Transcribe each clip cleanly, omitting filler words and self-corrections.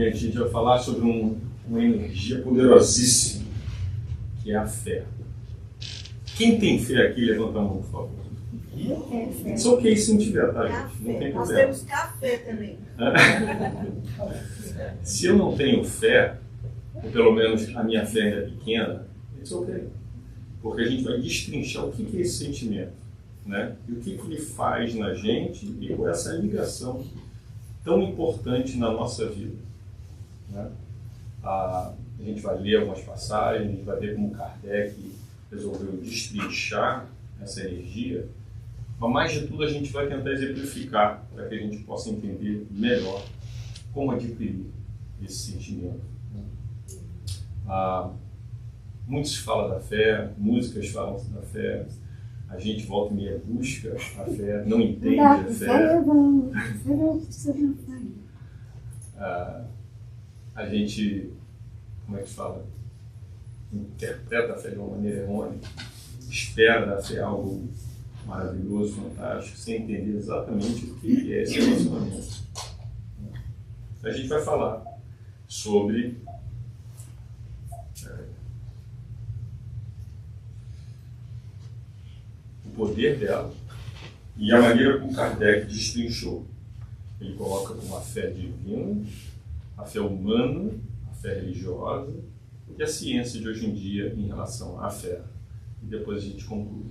Gente, a gente vai falar sobre uma energia poderosíssima, que é a fé. Quem tem fé aqui, levanta a mão, por favor. Só que se não tiver, tá, gente? Não tem Nós problema. temos café também. Se eu não tenho fé, ou pelo menos a minha fé ainda é pequena, it's ok. Porque a gente vai destrinchar o que é esse sentimento, né? E o que ele faz na gente e com essa ligação tão importante na nossa vida, né? A gente vai ler algumas passagens, a gente vai ver como Kardec resolveu destrinchar essa energia, mas mais de tudo a gente vai tentar exemplificar para que a gente possa entender melhor como adquirir esse sentimento. Muitos falam da fé, músicas falam da fé, a gente volta e meia busca a fé, não entende a fé. A gente, como é que fala? Interpreta a fé de uma maneira errônea, espera da fé algo maravilhoso, fantástico, sem entender exatamente o que é esse relacionamento. A gente vai falar sobre o poder dela e a maneira como Kardec destrinchou. Ele coloca como a fé divina, a fé humana, a fé religiosa e a ciência de hoje em dia em relação à fé. E depois a gente conclui.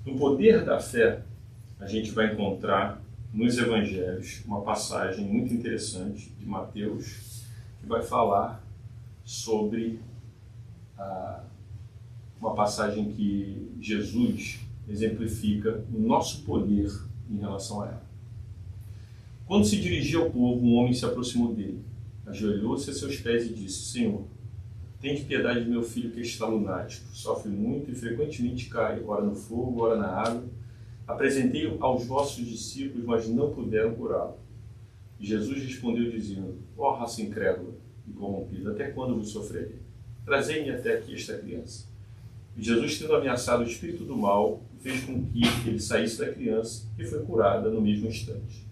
No poder da fé, a gente vai encontrar nos Evangelhos uma passagem muito interessante de Mateus que vai falar sobre uma passagem que Jesus exemplifica o nosso poder em relação a ela. Quando se dirigia ao povo, um homem se aproximou dele, ajoelhou-se a seus pés e disse: Senhor, tende piedade de meu filho que está lunático, sofre muito e frequentemente cai, ora no fogo, ora na água. Apresentei-o aos vossos discípulos, mas não puderam curá-lo. E Jesus respondeu dizendo: Ó raça incrédula e corrompida, até quando vos sofrerei? Trazei-me até aqui esta criança. E Jesus, tendo ameaçado o espírito do mal, fez com que ele saísse da criança e foi curada no mesmo instante.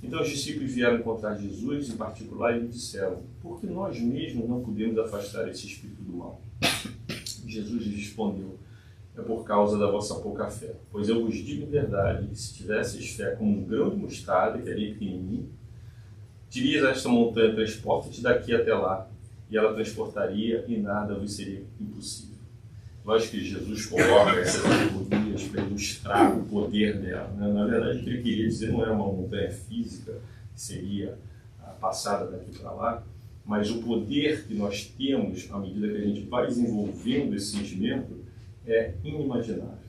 Então os discípulos vieram encontrar Jesus em particular e lhe disseram: por que nós mesmos não podemos afastar esse espírito do mal? E Jesus lhes respondeu: é por causa da vossa pouca fé. Pois eu vos digo em verdade que se tivesseis fé como um grão de mostarda, que é bem pequenininho, dirias a esta montanha: transporta-te daqui até lá, e ela transportaria e nada vos seria impossível. Lógico que Jesus coloca essas alegorias para ilustrar o poder dela, né? Na verdade, o que ele queria dizer não era uma montanha física que seria passada daqui para lá, mas o poder que nós temos à medida que a gente vai desenvolvendo esse sentimento é inimaginável.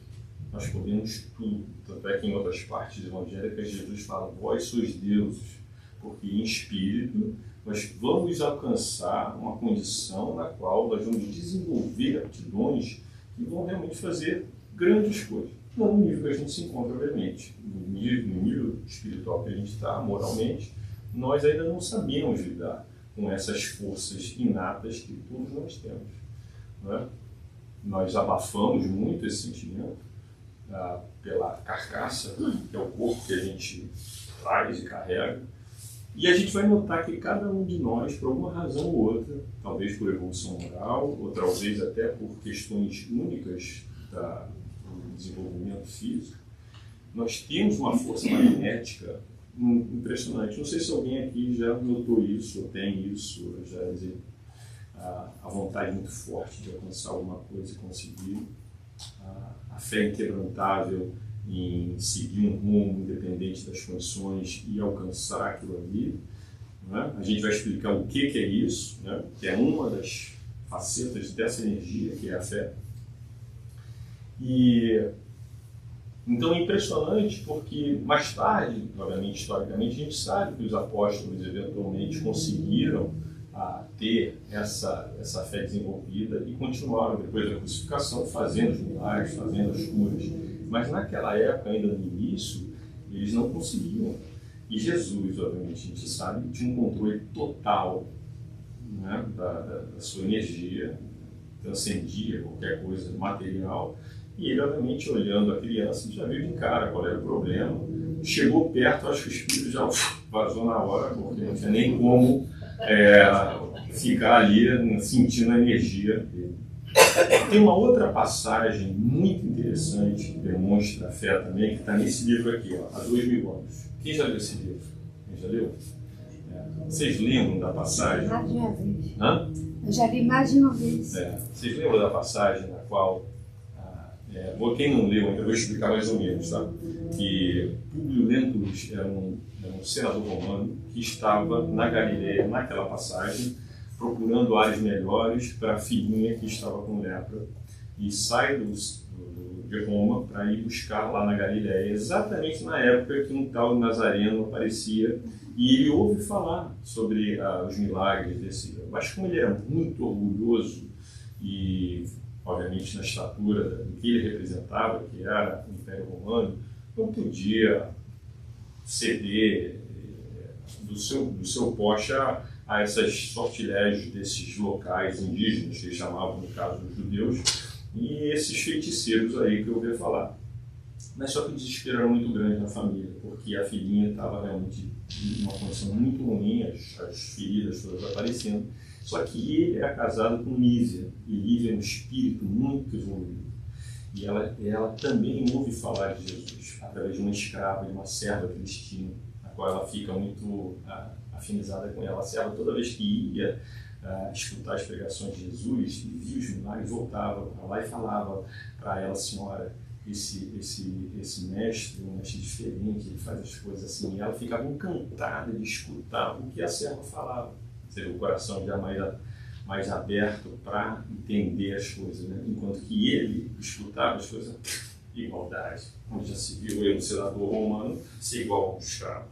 Nós podemos tudo. Tanto é que em outras partes evangélicas Jesus fala: vós sois deuses, porque em espírito nós vamos alcançar uma condição na qual nós vamos desenvolver aptidões que vão realmente fazer grandes coisas. Não no nível que a gente se encontra, obviamente. No nível espiritual que a gente está, moralmente, nós ainda não sabemos lidar com essas forças inatas que todos nós temos. Não é? Nós abafamos muito esse sentimento pela carcaça, que é o corpo que a gente traz e carrega. E a gente vai notar que cada um de nós, por alguma razão ou outra, talvez por evolução moral, ou talvez até por questões únicas do desenvolvimento físico, nós temos uma força magnética impressionante. Não sei se alguém aqui já notou isso, ou tem isso, ou já a vontade muito forte de alcançar alguma coisa e conseguir, a fé inquebrantável em seguir um rumo independente das condições e alcançar aquilo ali, né? A gente vai explicar o que é isso, né? Que é uma das facetas dessa energia, que é a fé. E então é impressionante porque mais tarde, obviamente, historicamente, a gente sabe que os apóstolos eventualmente conseguiram ter essa fé desenvolvida e continuaram depois da crucificação fazendo os milagres, fazendo as curas. Mas naquela época, ainda no início, eles não conseguiam. E Jesus, obviamente, a gente sabe, tinha um controle total, né, da sua energia, transcendia qualquer coisa material. E ele, obviamente, olhando a criança, já viu de cara qual era o problema. Chegou perto, acho que o espírito já vazou na hora, porque não tinha nem como ficar ali sentindo a energia dele. Tem uma outra passagem muito interessante que demonstra a fé também, que está nesse livro aqui, ó, Há 2000 anos. Quem já leu esse livro? Quem já leu? Vocês lembram da passagem? Mais de uma vez. Hã? Eu já li mais de uma vez. Vocês lembram da passagem na qual, quem não leu, eu vou explicar mais ou menos, tá? Que Públio Lentulus era um senador romano que estava na Galileia, naquela passagem, procurando áreas melhores para a filhinha que estava com lepra, e sai de Roma para ir buscar lá na Galileia, exatamente na época que um tal Nazareno aparecia, e ele ouve falar sobre os milagres desse. Mas como ele era muito orgulhoso e, obviamente, na estatura do que ele representava, que era o Império Romano, não podia ceder do seu poste a esses sortilégios desses locais indígenas, que eles chamavam, no caso, os judeus, e esses feiticeiros aí que eu ouvi falar. Mas só que o desespero era muito grande na família, porque a filhinha estava realmente em uma condição muito ruim, as feridas todas aparecendo. Só que ele era casado com Lísia, e Lísia é um espírito muito evoluído. E ela também ouve falar de Jesus, através de uma escrava, de uma serva que eles tinham, a qual ela fica muito afinizada com ela. A serva, toda vez que ia escutar as pregações de Jesus e via os milagres, voltava para lá e falava para ela: senhora, esse mestre, um mestre diferente, ele faz as coisas assim. E ela ficava encantada de escutar o que a serva falava. Ou seja, o coração já mais aberto para entender as coisas, né? Enquanto que ele escutava as coisas, igualdade. Onde já se viu eu, um senador romano, ser igual a um escravo.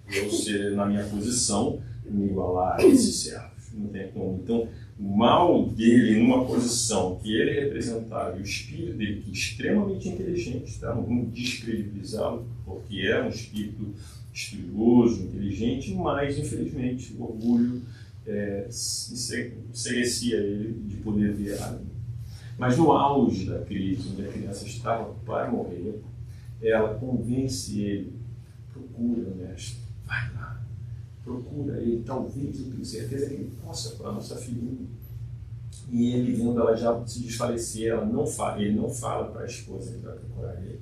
Eu ser, na minha posição, me igualar a esses servos. Não tem como. Então, o mal dele numa posição que ele representava, e o espírito dele, que é extremamente inteligente, tá? Não vamos descredibilizá-lo, porque é um espírito estudioso, inteligente, mas, infelizmente, o orgulho enseguecia ele de poder ver além. Mas no auge da crise, onde a criança estava para morrer, ela convence ele: procura, mestre, vai lá, procura ele, talvez eu tenha certeza que ele possa para a nossa filhinha. E ele, vendo ela já se desfalecer, ele não fala para a esposa que vai procurar ele,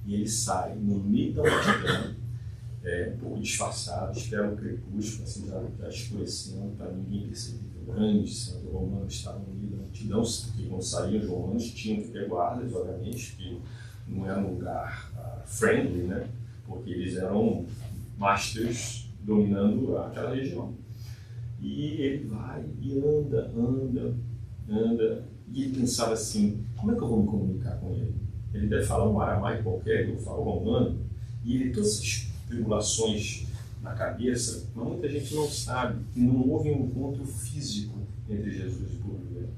e ele sai no meio da multidão, um pouco disfarçado, espera o crepúsculo, assim, já escurecendo, para ninguém perceber que o grande senador romano estava no meio da multidão, porque quando saíam os romanos tinham que ter guardas, obviamente, que não era um lugar friendly, né? Porque eles eram masters dominando aquela região. E ele vai e anda, e ele pensava assim: como é que eu vou me comunicar com ele? Ele deve falar um aramaico qualquer, eu falo romano, e ele todas essas tribulações na cabeça, mas muita gente não sabe, e não houve um encontro físico entre Jesus e Públio Lentulus.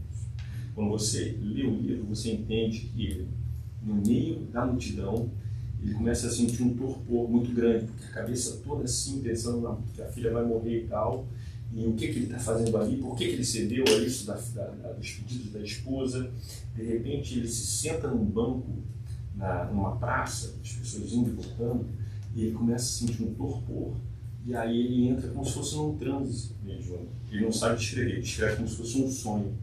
Quando você lê o livro, você entende que no meio da multidão ele começa a sentir um torpor muito grande, porque a cabeça toda assim, pensando que a filha vai morrer e tal, e o que ele está fazendo ali, por que ele cedeu a isso dos pedidos da esposa. De repente ele se senta num banco, numa praça, as pessoas indo e voltando, e ele começa a sentir um torpor, e aí ele entra como se fosse num transe mediúnico. Ele não sabe descrever, ele descreve como se fosse um sonho.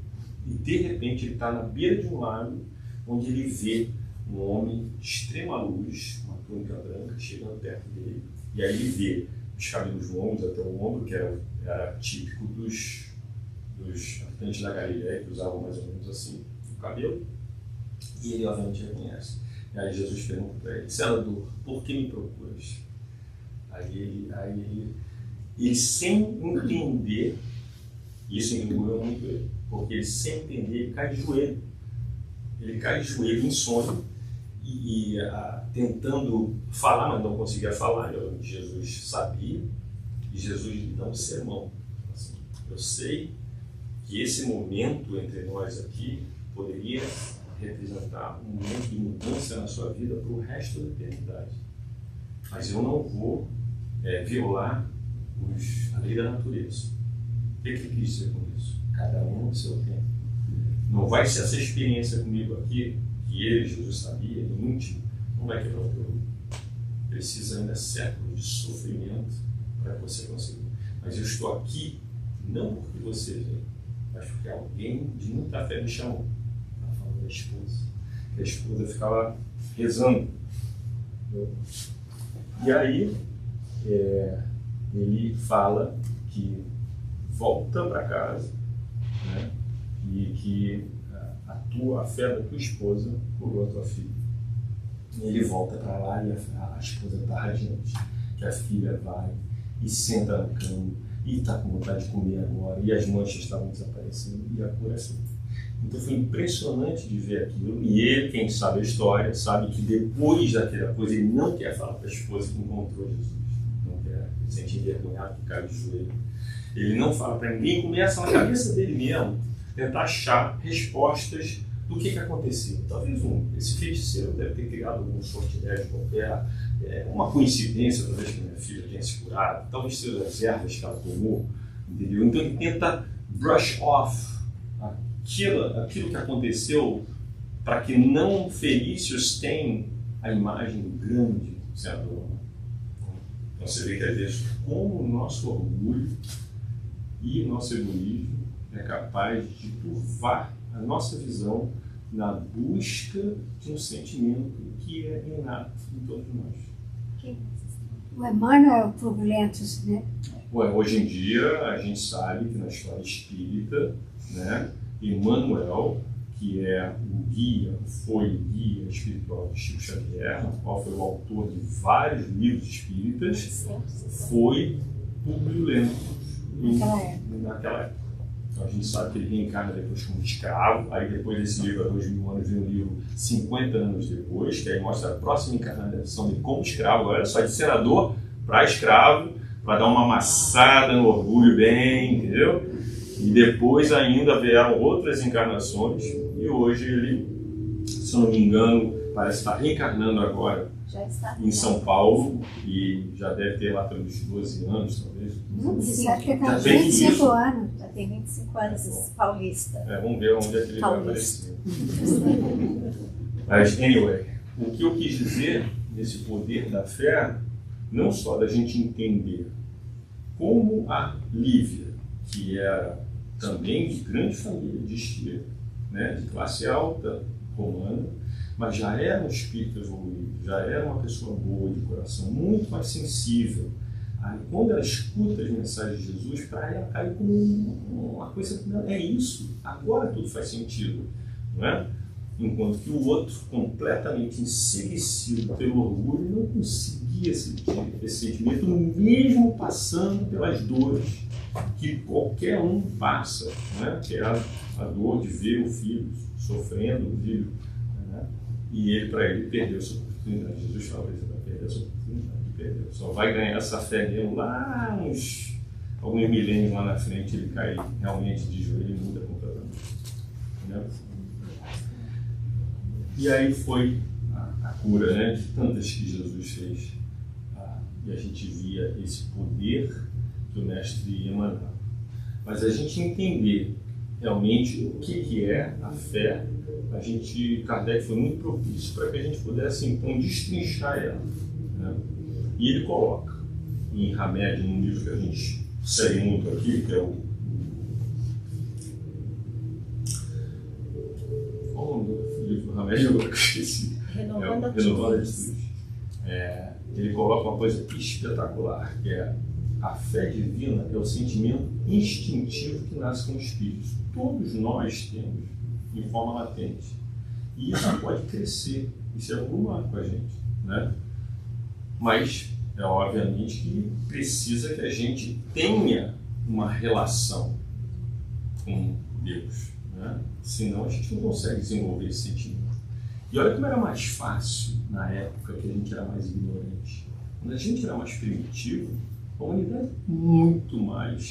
E de repente ele está na beira de um lago, onde ele vê um homem de extrema luz, uma túnica branca, chegando perto dele, e aí ele vê os cabelos longos até o ombro, que era típico dos habitantes da Galileia, que usavam mais ou menos assim o cabelo, e ele obviamente reconhece. E aí Jesus pergunta para ele: senador, por que me procuras? Aí ele sem entender, isso endoeu muito ele, porque ele sem entender, ele cai de joelho. Ele cai de joelho em sonho, e tentando falar, mas não conseguia falar. Jesus sabia, e Jesus lhe dá um sermão. Assim: eu sei que esse momento entre nós aqui poderia representar um momento de mudança na sua vida para o resto da eternidade. Mas eu não vou violar a lei da natureza. O que ele quis dizer com isso? Cada um no seu tempo. Não vai ser essa experiência comigo aqui, que ele, Jesus, sabia, no íntimo, não vai quebrar o teu olho. Precisa ainda séculos de sofrimento para que você consiga. Mas eu estou aqui Não porque você veio, mas porque alguém de muita fé me chamou. Ela falou da esposa. E a esposa ficava rezando. E aí, ele fala que volta para casa, né? E que a fé da tua esposa curou a tua filha. E ele volta para lá e a esposa está radiante, que a filha vai e senta na cama e está com vontade de comer agora, e as manchas estavam desaparecendo e a cura é assim. Então foi impressionante de ver aquilo, e ele, quem sabe a história, sabe que depois daquela coisa ele não quer falar para a esposa que encontrou Jesus, não quer, ele se sente envergonhado, que caiu de joelho. Ele não fala para ninguém, começa na cabeça dele mesmo tentar achar respostas do que aconteceu. Talvez esse feiticeiro deve ter criado algum sortilégio qualquer, uma coincidência, talvez que minha filha tenha se curado, talvez sejam as ervas que ela tomou, entendeu? Então ele tenta brush off aquilo que aconteceu para que não Felícios tenha a imagem do grande senador. Então você vê que às vezes como o nosso orgulho e nosso egoísmo é capaz de turvar a nossa visão na busca de um sentimento que é inato em todos nós. O Emmanuel Puglientos, né? Hoje em dia a gente sabe que na história espírita, né, Emmanuel, que foi o guia espiritual de Chico Xavier, qual foi o autor de vários livros espíritas, foi Públio Lento naquela época. Então a gente sabe que ele reencarna depois como escravo, aí depois desse livro, há 2000 anos, vem um livro 50 anos depois, que aí mostra a próxima encarnação dele como escravo, olha só, de senador para escravo, para dar uma amassada no orgulho bem, entendeu? E depois ainda vieram outras encarnações, e hoje ele, se eu não me engano, parece estar reencarnando agora em São Paulo, e já deve ter lá pelos 12 anos, talvez. Você sabe que está 25 anos. Já tem 25 anos, paulista. Vamos ver onde é que ele vai aparecer. Mas, anyway, o que eu quis dizer nesse poder da fé, não só da gente entender como a Lívia, que era também de grande família de estirpe, né, de classe alta romana, mas já era um espírito evoluído, já era uma pessoa boa de coração, muito mais sensível. Aí, quando ela escuta as mensagens de Jesus, para ela cai como uma coisa que não é isso, agora tudo faz sentido, não é? Enquanto que o outro, completamente enseguecido pelo orgulho, não conseguia sentir esse sentimento, mesmo passando pelas dores que qualquer um passa, né? Que é a dor de ver o filho sofrendo, o filho, né? E ele, para ele, perdeu essa oportunidade. Jesus fala, você vai perder essa oportunidade, perdeu. Só vai ganhar essa fé mesmo lá alguns milênios lá na frente, ele cai realmente de joelho e muda completamente, né? E aí foi a cura, né, de tantas que Jesus fez. E a gente via esse poder que o mestre emanava. Mas a gente entender realmente o que é a fé, Kardec foi muito propício para que a gente pudesse então destrinchar ela, né? E ele coloca em Hamed, num livro que a gente segue muito aqui, que é o livro do Hamed, agora que eu esqueci. Renovando a Luz. Ele coloca uma coisa espetacular, que é a fé divina é o sentimento instintivo que nasce com o espírito. Todos nós temos em forma latente. E isso pode crescer, isso é alguma com a gente, né? Mas é obviamente que precisa que a gente tenha uma relação com Deus, né? Senão a gente não consegue desenvolver esse sentimento. E olha como era mais fácil na época que a gente era mais ignorante. Quando a gente era mais primitivo, a humanidade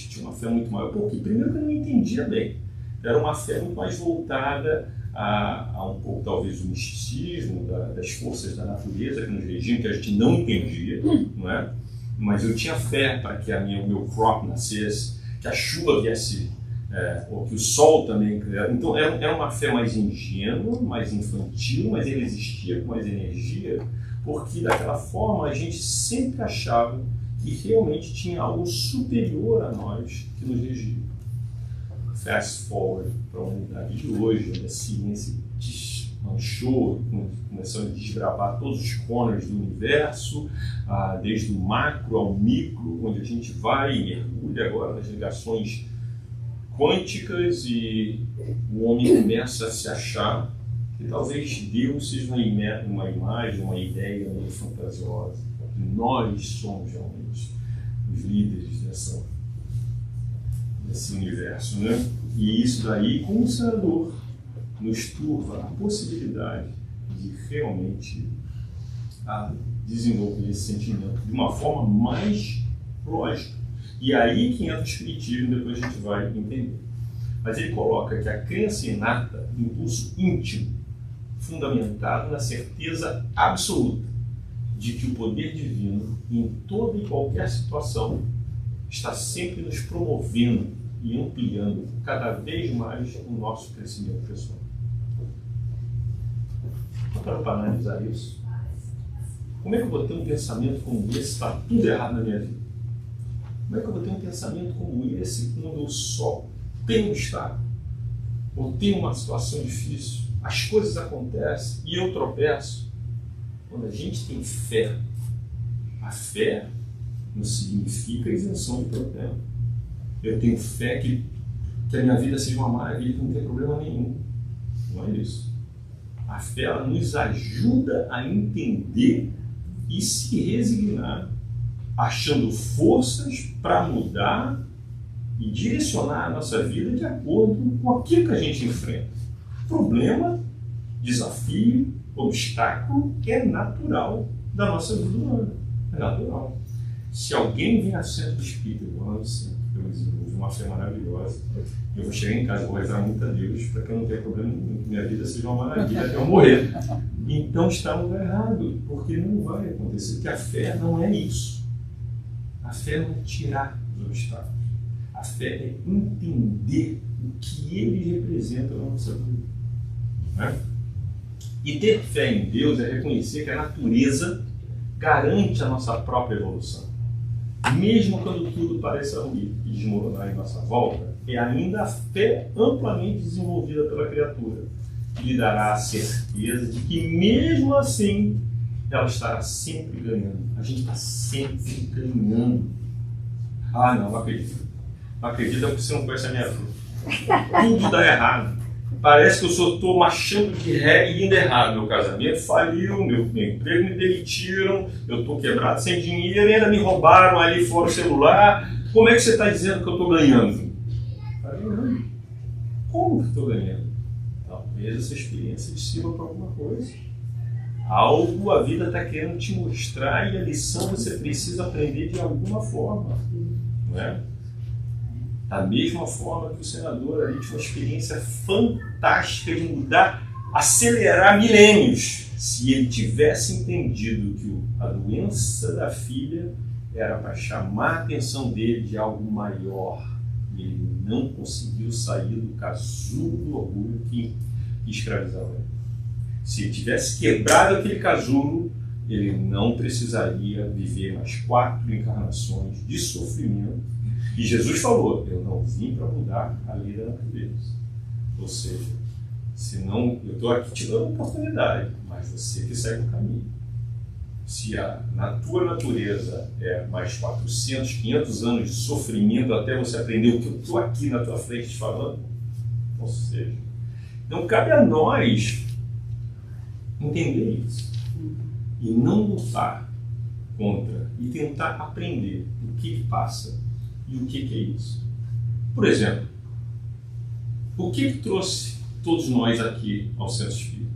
tinha uma fé muito maior. Porque primeiro que eu não entendia bem. Era uma fé muito mais voltada a um pouco, talvez, do misticismo, das forças da natureza que nos regiam, que a gente não entendia, não é? Mas eu tinha fé para que o meu crop nascesse, que a chuva viesse, ou que o sol também... Então era uma fé mais ingênua, mais infantil, mas ele existia com mais energia, porque daquela forma a gente sempre achava que realmente tinha algo superior a nós que nos regia. Fast forward para a humanidade de hoje, onde a ciência desmanchou, começando a desbravar todos os corners do universo, desde o macro ao micro, onde a gente vai e mergulha agora nas ligações quânticas, e o homem começa a se achar que talvez Deus seja uma imagem, uma ideia meio fantasiosa, que nós somos realmente os líderes desse universo, né? E isso daí, como senador, nos turva a possibilidade de realmente desenvolver esse sentimento de uma forma mais lógica. E aí que entra o espiritismo, depois a gente vai entender. Mas ele coloca que a crença inata, impulso íntimo, fundamentado na certeza absoluta de que o poder divino, em toda e qualquer situação, está sempre nos promovendo e ampliando cada vez mais o nosso crescimento pessoal. Para analisar isso, como é que eu vou ter um pensamento como esse? Está tudo errado na minha vida. Como é que eu vou ter um pensamento como esse quando eu só tenho um obstáculo, ou tenho uma situação difícil, as coisas acontecem e eu tropeço? Quando a gente tem fé, a fé não significa isenção de problema. Eu tenho fé que a minha vida seja uma maravilha, que não tem problema nenhum. Não é isso. A fé, ela nos ajuda a entender e se resignar, achando forças para mudar e direcionar a nossa vida de acordo com aquilo que a gente enfrenta. Problema, desafio, obstáculo é natural da nossa vida humana. É natural. Se alguém vem a centro espírita, eu desenvolvi uma fé maravilhosa, eu vou chegar em casa, vou rezar muito a Deus para que eu não tenha problema nenhum, que minha vida seja uma maravilha até eu morrer. Então está no lugar errado, porque não vai acontecer, porque a fé não é isso. A fé não é tirar os obstáculos. A fé é entender o que eles representam na nossa vida. Né? E ter fé em Deus é reconhecer que a natureza garante a nossa própria evolução. Mesmo quando tudo pareça ruir e desmoronar em nossa volta, é ainda a fé amplamente desenvolvida pela criatura que lhe dará a certeza de que, mesmo assim, ela estará sempre ganhando. A gente está sempre ganhando. Não acredito. Não acredito porque você não conhece a minha vida. Tudo dá errado. Parece que eu estou marchando de ré e indo errado. Meu casamento faliu, meu emprego me demitiram, eu estou quebrado sem dinheiro, ainda me roubaram ali fora o celular. Como é que você está dizendo que eu estou ganhando? Está ganhando. Como que estou ganhando? Talvez essa experiência te sirva para alguma coisa. Algo a vida está querendo te mostrar e a lição você precisa aprender de alguma forma. Não é? Da mesma forma que o senador ali tinha uma experiência fantástica de mudar, acelerar milênios. Se ele tivesse entendido que a doença da filha era para chamar a atenção dele de algo maior, e ele não conseguiu sair do casulo do orgulho que escravizava ele. Se ele tivesse quebrado aquele casulo, ele não precisaria viver mais 4 encarnações de sofrimento. E Jesus falou, eu não vim para mudar a lei da natureza. Ou seja, senão eu estou aqui te dando uma oportunidade, mas você que segue o caminho. Se na tua natureza é mais 400, 500 anos de sofrimento até você aprender o que eu estou aqui na tua frente te falando, ou seja, então cabe a nós entender isso e não lutar contra e tentar aprender o que passa e o que é isso. Por exemplo, o que trouxe todos nós aqui ao Centro Espírita?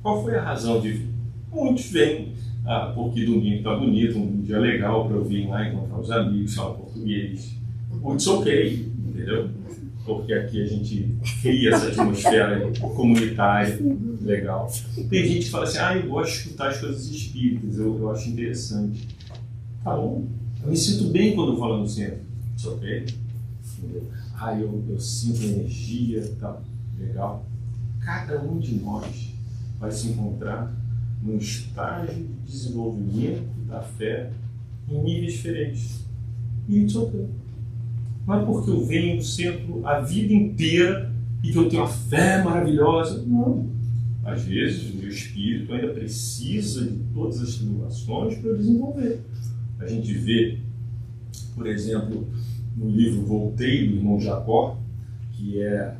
Qual foi a razão de vir? Muitos vêm porque domingo está bonito, um dia legal para eu vir lá encontrar os amigos, falar português. It's ok, entendeu? Porque aqui a gente cria essa atmosfera comunitária legal. Tem gente que fala assim, eu gosto de escutar as coisas espíritas, eu acho interessante. Tá bom, eu me sinto bem quando eu falo no centro. It's ok? Entendeu? Eu sinto energia e tal. Legal. Cada um de nós vai se encontrar num estágio de desenvolvimento da fé em níveis diferentes. E it's okay. Não é porque eu venho do centro a vida inteira e que eu tenho uma fé maravilhosa. Não. Às vezes o meu espírito ainda precisa de todas as tribulações para desenvolver. A gente vê, por exemplo, no livro Voltei, do irmão Jacó, que é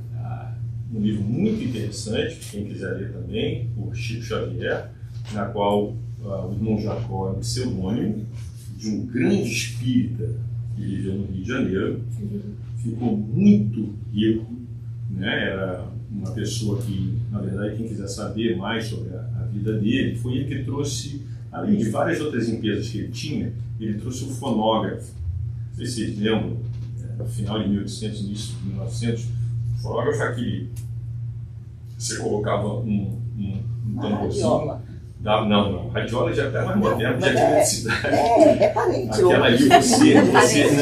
um livro muito interessante, quem quiser ler também, por Chico Xavier, na qual o irmão Jacó é um pseudônimo de um grande espírita que viveu no Rio de Janeiro, ficou muito rico, né? Era uma pessoa que, na verdade, quem quiser saber mais sobre a vida dele, foi ele que trouxe, além de várias outras empresas que ele tinha, ele trouxe o fonógrafo. Não sei se vocês lembram, no final de 1800, início de 1900, o fonógrafo é aquele, você colocava um tamborzinho. Não, radiola já está mais moderna, já tinha eletricidade. Aquela ali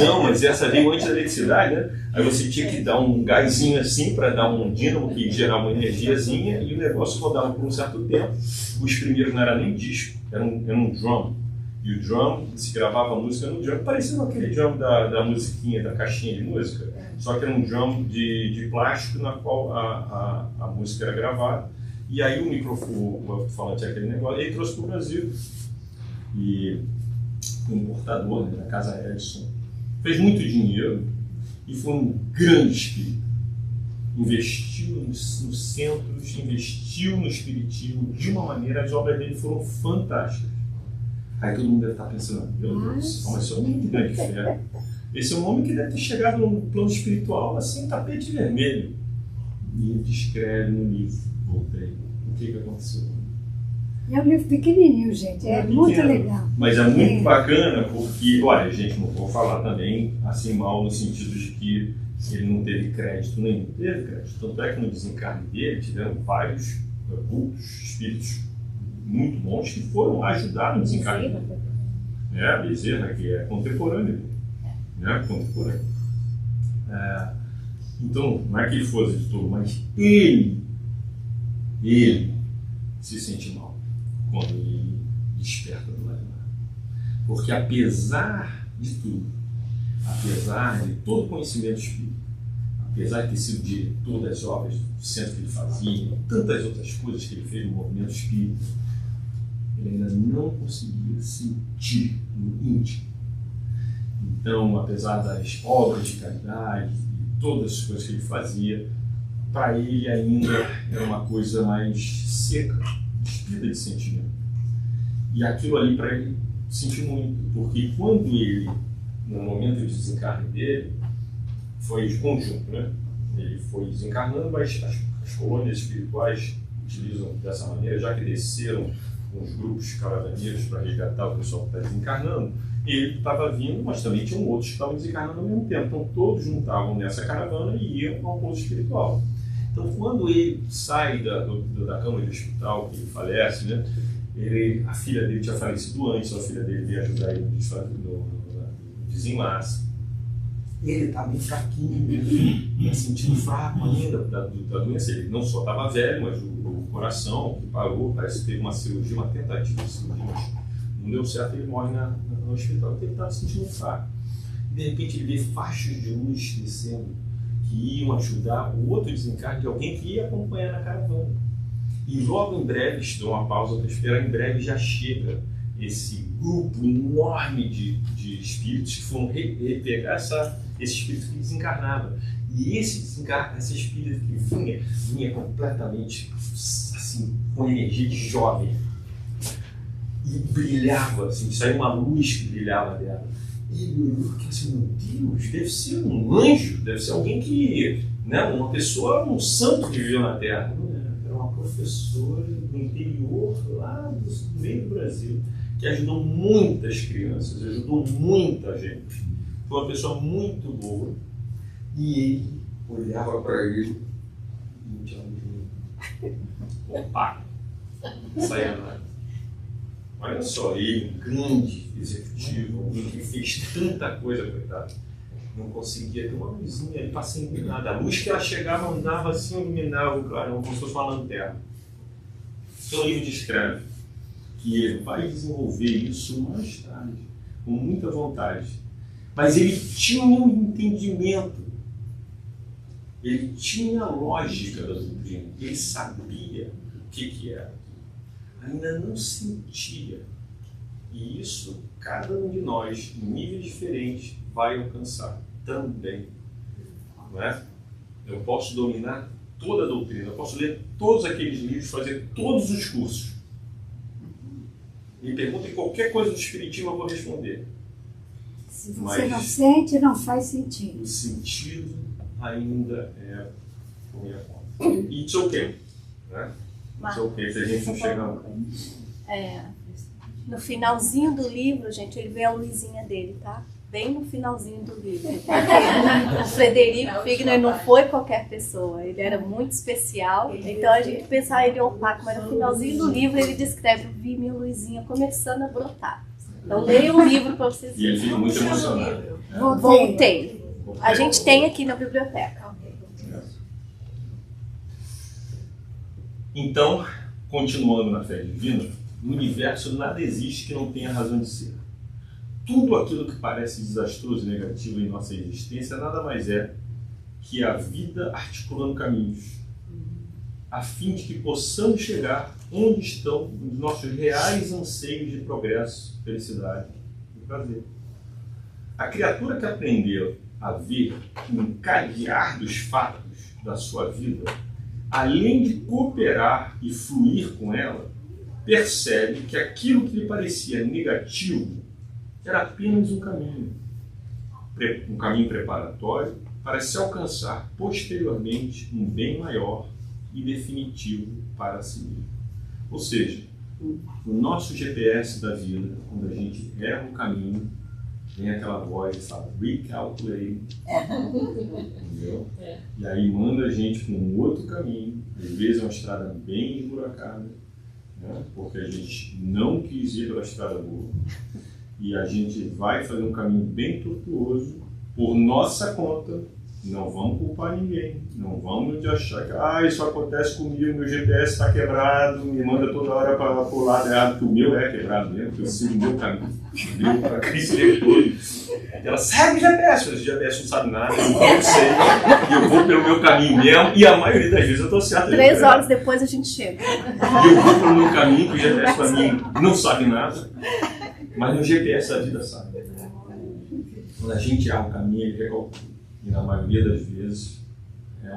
não, mas essa veio antes da eletricidade, né? Aí você tinha que dar um gásinho assim para dar um dínamo que gerava uma energiazinha e o negócio rodava por um certo tempo. Os primeiros não era nem disco, era um drum. E o drum, se gravava a música no drum, parecendo aquele drum da musiquinha, da caixinha de música, só que era um drum de plástico na qual a música era gravada. E aí o microfone, o alto-falante, aquele negócio, ele trouxe para o Brasil. E o importador, né, da Casa Edison fez muito dinheiro e foi um grande espírito. Investiu nos centros, investiu no espiritismo de uma maneira, as obras dele foram fantásticas. Aí todo mundo deve estar pensando, meu Deus, mas esse é um homem de grande fé. Esse é um homem que deve ter chegado no plano espiritual assim, tapete vermelho. E ele descreve no livro Voltei o que aconteceu. É um livro pequenininho, gente, é muito legal. Mas é muito bacana porque, olha, gente, não vou falar também assim mal no sentido de que ele não teve crédito nenhum. Teve crédito. Tanto é que no desencarne dele tiveram vários vultos, espíritos muito bons que foram ajudar no desencarne. A Bezerra, que é contemporâneo. Né? Contemporâneo. Então, não é que ele fosse de todo, mas ele se sente mal quando ele desperta do lado de lá. Porque apesar de tudo, apesar de todo o conhecimento espírita, apesar de ter sido diretor das obras do centro que ele fazia, tantas outras coisas que ele fez no movimento espírita, ele ainda não conseguia sentir no íntimo. Então, apesar das obras de caridade e todas as coisas que ele fazia, para ele ainda era uma coisa mais seca, despida de sentimento. E aquilo ali para ele sentiu muito, porque quando ele, no momento de desencarne dele, foi de conjunto, né? Ele foi desencarnando, mas as colônias espirituais utilizam dessa maneira, já que desceram uns grupos caravaneiros para resgatar o pessoal que está desencarnando, ele estava vindo, mas também tinham outros que estavam desencarnando ao mesmo tempo. Então todos juntavam nessa caravana e iam ao pouso espiritual. Então quando ele sai da cama de hospital, que ele falece, né? A filha dele tinha falecido antes, a filha dele veio ajudar ele no desenlace. Ele estava bem fraquinho, sentindo fraco ainda da doença. Ele não só estava velho, mas o coração que parou, parece que teve uma cirurgia, uma tentativa de cirurgia, mas não deu certo, ele morre no hospital, porque ele estava se sentindo fraco. E de repente ele vê faixas de luz descendo, que iam ajudar o outro desencarne de alguém que ia acompanhar na caravana. E logo em breve, dou uma pausa para esperar, em breve já chega esse grupo enorme de espíritos que foram pegar esse espírito que desencarnava. E esse espírito que vinha completamente assim, com energia de jovem. E brilhava, assim, saiu uma luz que brilhava dela. E ele olhou e assim, meu Deus, deve ser um anjo, deve ser alguém que, né, uma pessoa, um santo que viveu na Terra. Não era uma professora do interior, lá do meio do Brasil, que ajudou muitas crianças, ajudou muita gente. Foi uma pessoa muito boa. E ele olhava para ele e tinha opa, saia nada. Olha só, ele, um grande executivo, alguém que fez tanta coisa, coitado, não conseguia ter uma luzinha ali para acender nada. A luz que ela chegava andava assim, iluminava o clarão, como se fosse uma lanterna. Então ele descreve que ele vai desenvolver isso mais tarde, com muita vontade. Mas ele tinha um entendimento, ele tinha a lógica da doutrina, ele sabia o que era. Ainda não sentia. E isso, cada um de nós, em níveis diferentes, vai alcançar também. Não é? Eu posso dominar toda a doutrina, eu posso ler todos aqueles livros, fazer todos os cursos. Me perguntem qualquer coisa do espiritismo, eu vou responder. Se você não sente, não faz sentido. O sentido ainda é por minha conta. It's okay. Né? It's okay se a gente não chegar lá. No finalzinho do livro, gente, ele vê a luzinha dele, tá? Bem no finalzinho do livro. O Frederico Figner não foi qualquer pessoa, ele era muito especial. Então a gente pensava ele opaco, mas no finalzinho do livro ele descreve: vi minha luzinha começando a brotar. Então leia o livro para vocês verem. E ele fica muito emocionado. Voltei. A gente tem aqui na biblioteca. Então, continuando na fé divina, no universo nada existe que não tenha razão de ser. Tudo aquilo que parece desastroso e negativo em nossa existência nada mais é que a vida articulando caminhos, a fim de que possamos chegar onde estão os nossos reais anseios de progresso, felicidade e prazer. A criatura que aprendeu a ver o encadear dos fatos da sua vida, além de cooperar e fluir com ela, percebe que aquilo que lhe parecia negativo era apenas um caminho preparatório para se alcançar posteriormente um bem maior e definitivo para si mesmo. Ou seja, o nosso GPS da vida, quando a gente erra um caminho, vem aquela voz e fala, recalculate, entendeu? E aí manda a gente para um outro caminho, às vezes é uma estrada bem esburacada, né? Porque a gente não quis ir pela estrada boa. E a gente vai fazer um caminho bem tortuoso por nossa conta. Não vamos culpar ninguém. Não vamos achar que isso acontece comigo, meu GPS está quebrado, me manda toda hora para o lado errado, que o meu é quebrado mesmo, que eu sigo o meu caminho. Deu para a crise dele todo. Ela segue o GPS, mas o GPS não sabe nada, eu não sei. E eu vou pelo meu caminho mesmo, e a maioria das vezes eu estou certo. 3 horas depois a gente chega. E eu vou pelo meu caminho, que o GPS para mim não sabe nada. Mas no GPS a vida sabe. Quando a gente erra o caminho, ele recalcula. E na maioria das vezes é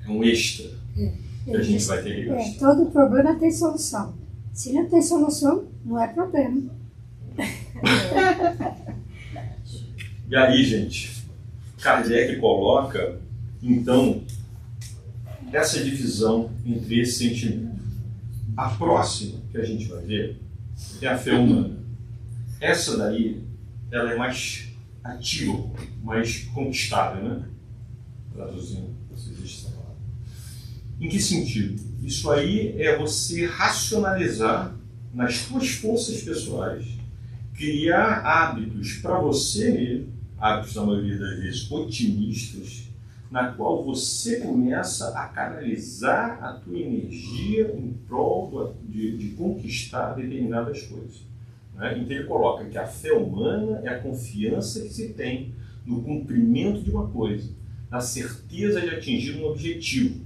um extra que a gente vai ter que gastar. Todo problema tem solução. Se não tem solução, não é problema. E aí, gente, Kardec coloca, então, essa divisão entre esse sentimento. A próxima que a gente vai ver é a fé humana. Essa daí, ela é mais ativa, mais conquistável, né? Traduzindo, se existe essa palavra. Em que sentido? Isso aí é você racionalizar nas suas forças pessoais, criar hábitos para você mesmo, hábitos na maioria das vezes otimistas, na qual você começa a canalizar a tua energia em prol de conquistar determinadas coisas. Né? Então ele coloca que a fé humana é a confiança que se tem no cumprimento de uma coisa, na certeza de atingir um objetivo.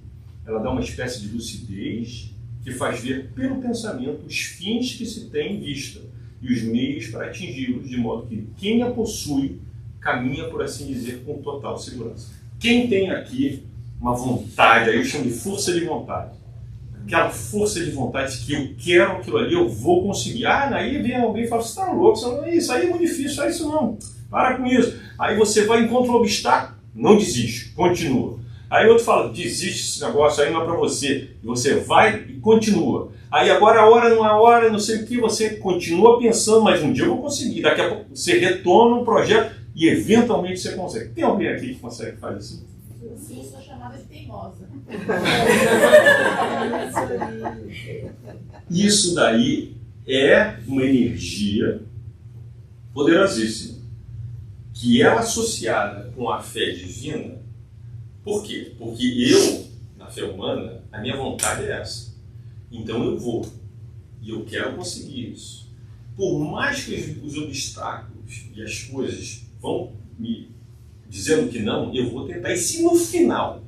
Ela dá uma espécie de lucidez que faz ver pelo pensamento os fins que se tem em vista e os meios para atingi-los, de modo que quem a possui caminha, por assim dizer, com total segurança. Quem tem aqui uma vontade, aí eu chamo de força de vontade, aquela força de vontade que eu quero aquilo ali, eu vou conseguir. Aí vem alguém e fala, você está louco, isso aí é muito difícil, só isso não, para com isso. Aí você vai, encontra um obstáculo, não desiste, continua. Aí outro fala, desiste esse negócio aí, não é para você. E você vai e continua. Aí agora a hora não é a hora, não sei o que, você continua pensando, mas um dia eu vou conseguir. Daqui a pouco você retorna um projeto e eventualmente você consegue. Tem alguém aqui que consegue fazer assim? Sim, sou chamada de teimosa. Isso daí é uma energia poderosíssima, que ela associada com a fé divina. Por quê? Porque eu, na fé humana, a minha vontade é essa. Então eu vou. E eu quero conseguir isso. por mais que os obstáculos e as coisas vão me dizendo que não, eu vou tentar. E se no final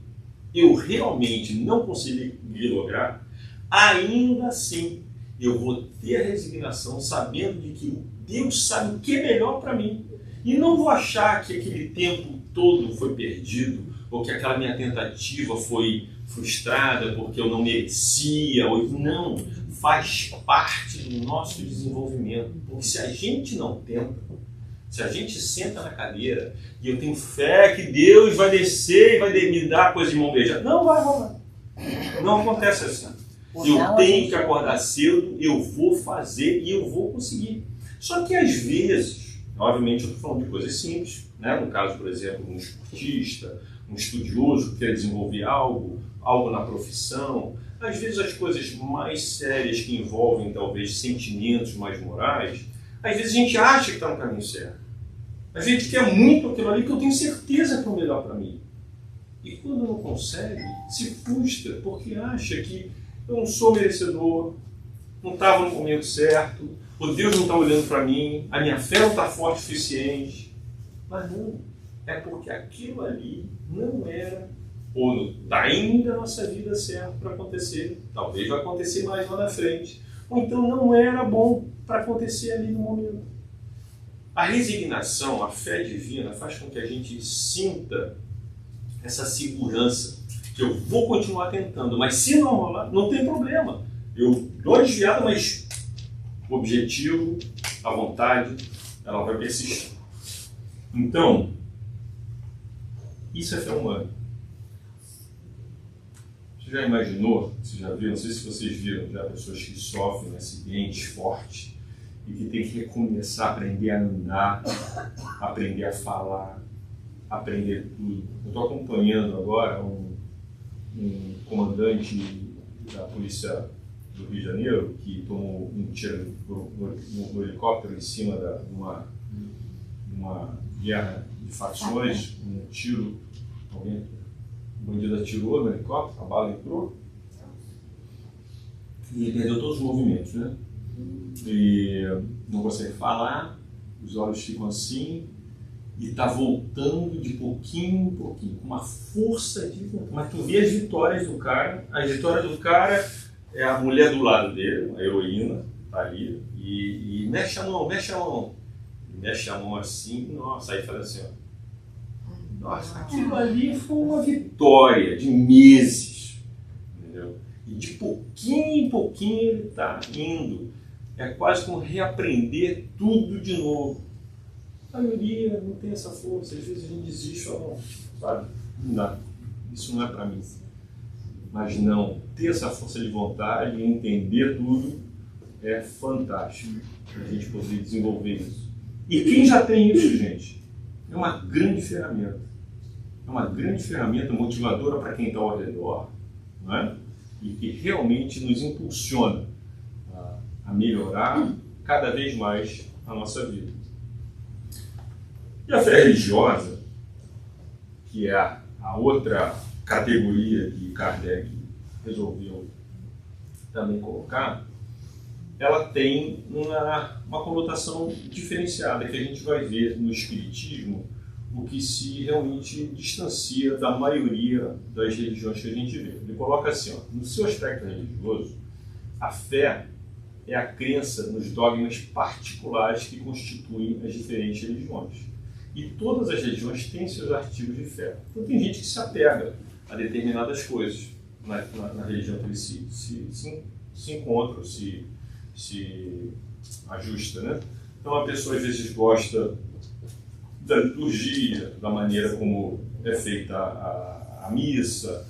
eu realmente não conseguir lograr, ainda assim eu vou ter a resignação, sabendo de que Deus sabe o que é melhor para mim. E não vou achar que aquele tempo todo foi perdido, ou que aquela minha tentativa foi frustrada porque eu não merecia. Ou não, faz parte do nosso desenvolvimento. Porque se a gente não tenta, se a gente senta na cadeira e eu tenho fé que Deus vai descer e vai me dar coisa de mão beijada, não vai rolar. Não acontece assim. Eu tenho que acordar cedo, eu vou fazer e eu vou conseguir. Só que às vezes, obviamente eu estou falando de coisas simples, né? No caso, por exemplo, um esportista, um estudioso que quer desenvolver algo na profissão, às vezes as coisas mais sérias que envolvem talvez sentimentos mais morais, às vezes a gente acha que está no caminho certo. A gente quer muito aquilo ali que eu tenho certeza que é o melhor para mim. E quando não consegue, se frustra porque acha que eu não sou merecedor, não estava no momento certo, o Deus não está olhando para mim, a minha fé não está forte o suficiente. Mas não, é porque aquilo ali não era, ou no timing da nossa vida certo para acontecer. Talvez vai acontecer mais lá na frente. Ou então não era bom para acontecer ali no momento. A resignação, a fé divina, faz com que a gente sinta essa segurança, que eu vou continuar tentando, mas se não rolar, não tem problema. Eu dou a desviada, mas o objetivo, a vontade, ela vai persistir. Então, isso é fé humana. Você já imaginou, você já viu, não sei se vocês viram já pessoas que sofrem acidentes fortes e que tem que recomeçar a aprender a andar, aprender a falar, aprender tudo. Eu estou acompanhando agora um comandante da polícia do Rio de Janeiro que tomou um tiro no helicóptero em cima de uma guerra de facções, um tiro, o bandido atirou no helicóptero, a bala entrou e ele perdeu todos os movimentos, né? E não consegue falar, os olhos ficam assim, e está voltando de pouquinho em pouquinho, com uma força de vontade. Mas tu vê as vitórias do cara, a vitória do cara é a mulher do lado dele, a heroína, tá ali, e mexe a mão, mexe a mão. E mexe a mão assim, nossa, aí fala assim, ó. Nossa, aquilo ali foi uma vitória de meses, entendeu? E de pouquinho em pouquinho ele está indo. É quase como reaprender tudo de novo. A maioria não tem essa força, às vezes a gente desiste ou não, sabe? Não dá. Isso não é para mim. Mas não, ter essa força de vontade e entender tudo é fantástico para a gente poder desenvolver isso. E quem já tem isso, gente, é uma grande ferramenta. É uma grande ferramenta motivadora para quem está ao redor, não é? E que realmente nos impulsiona a melhorar cada vez mais a nossa vida. E a fé religiosa, que é a outra categoria que Kardec resolveu também colocar, ela tem uma conotação diferenciada, que a gente vai ver no Espiritismo, o que se realmente distancia da maioria das religiões que a gente vê. Ele coloca assim, ó, no seu aspecto religioso, a fé é a crença nos dogmas particulares que constituem as diferentes religiões. E todas as religiões têm seus artigos de fé. Então tem gente que se apega a determinadas coisas na religião que ele se encontra, se ajusta, né? Então a pessoa às vezes gosta da liturgia, da maneira como é feita a missa,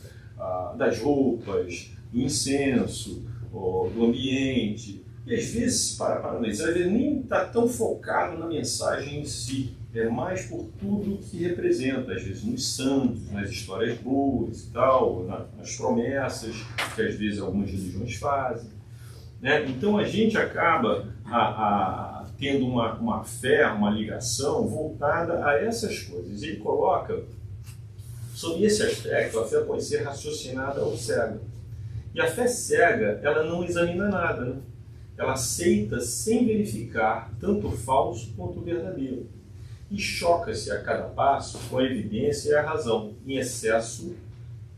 das roupas, do incenso, do ambiente. E às vezes, se para analisar, ele nem está tão focado na mensagem em si, é mais por tudo que representa, às vezes nos santos, nas histórias boas e tal, nas promessas que às vezes algumas religiões fazem, né? Então a gente acaba tendo uma fé, uma ligação voltada a essas coisas. Ele coloca, sob esse aspecto, a fé pode ser raciocinada ou cega. E a fé cega, ela não examina nada, né? ela aceita sem verificar tanto o falso quanto o verdadeiro e choca-se a cada passo com a evidência e a razão. Em excesso,